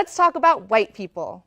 Let's talk about white people.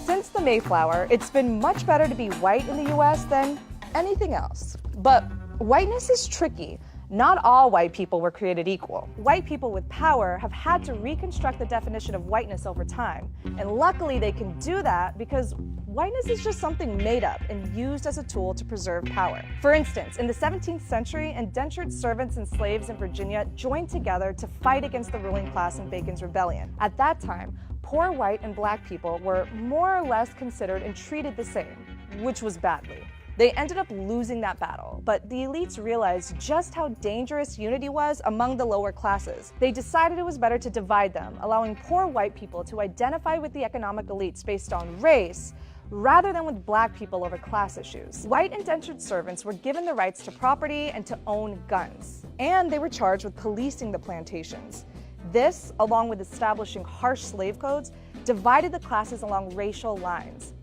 Since the Mayflower, it's been much better to be white in the US than anything else. But whiteness is tricky. Not all white people were created equal. White people with power have had to reconstruct the definition of whiteness over time. And luckily they can do that because whiteness is just something made up and used as a tool to preserve power. For instance, in the 17th century, indentured servants and slaves in Virginia joined together to fight against the ruling class in Bacon's Rebellion. At that time, poor white and black people were more or less considered and treated the same, which was badly. They ended up losing that battle, but the elites realized just how dangerous unity was among the lower classes. They decided it was better to divide them, allowing poor white people to identify with the economic elites based on race, rather than with black people over class issues. White indentured servants were given the rights to property and to own guns, and they were charged with policing the plantations. This, along with establishing harsh slave codes, divided the classes along racial lines.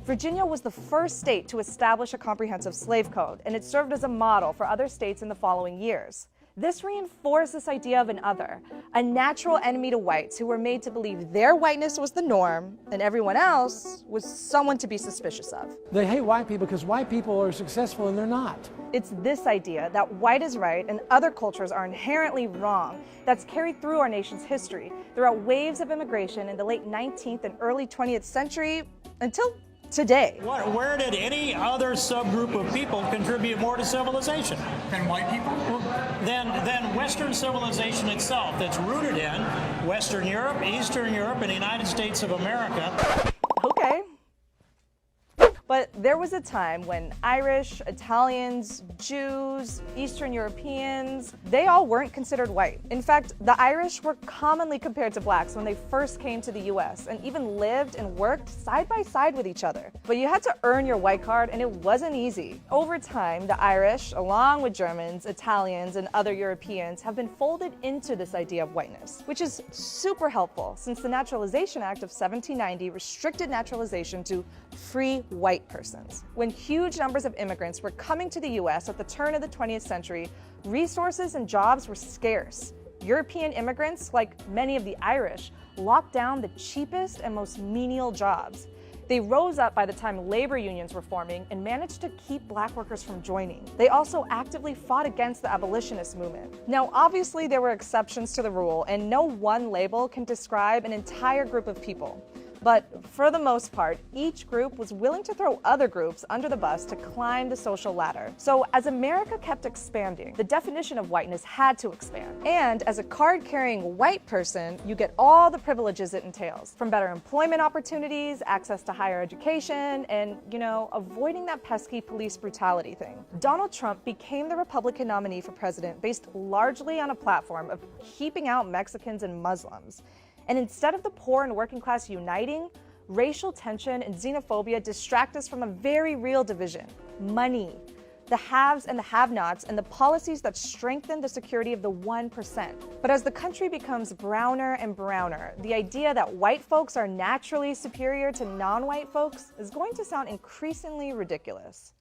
Virginia was the first state to establish a comprehensive slave code, and it served as a model for other states in the following years. This reinforced this idea of an other, a natural enemy to whites who were made to believe their whiteness was the norm and everyone else was someone to be suspicious of. They hate white people because white people are successful and they're not. It's this idea that white is right and other cultures are inherently wrong that's carried through our nation's history throughout waves of immigration in the late 19th and early 20th century until today. Where did any other subgroup of people contribute more to civilization? Than white people? Than Western civilization itself, that's rooted in Western Europe, Eastern Europe, and the United States of America. Okay. But there was a time when Irish, Italians, Jews, Eastern Europeans, they all weren't considered white. In fact, the Irish were commonly compared to blacks when they first came to the US and even lived and worked side by side with each other. But you had to earn your white card and it wasn't easy. Over time, the Irish, along with Germans, Italians, and other Europeans, have been folded into this idea of whiteness, which is super helpful since the Naturalization Act of 1790 restricted naturalization to free white persons. When huge numbers of immigrants were coming to the US at the turn of the 20th century, resources and jobs were scarce. European immigrants, like many of the Irish, locked down the cheapest and most menial jobs. They rose up by the time labor unions were forming and managed to keep black workers from joining. They also actively fought against the abolitionist movement. Now, obviously there were exceptions to the rule, and no one label can describe an entire group of people. But for the most part, each group was willing to throw other groups under the bus to climb the social ladder. So as America kept expanding, the definition of whiteness had to expand. And as a card-carrying white person, you get all the privileges it entails, from better employment opportunities, access to higher education, and, avoiding that pesky police brutality thing. Donald Trump became the Republican nominee for president based largely on a platform of keeping out Mexicans and Muslims. And instead of the poor and working class uniting, racial tension and xenophobia distract us from a very real division: money, the haves and the have-nots, and the policies that strengthen the security of the 1%. But as the country becomes browner and browner, the idea that white folks are naturally superior to non-white folks is going to sound increasingly ridiculous.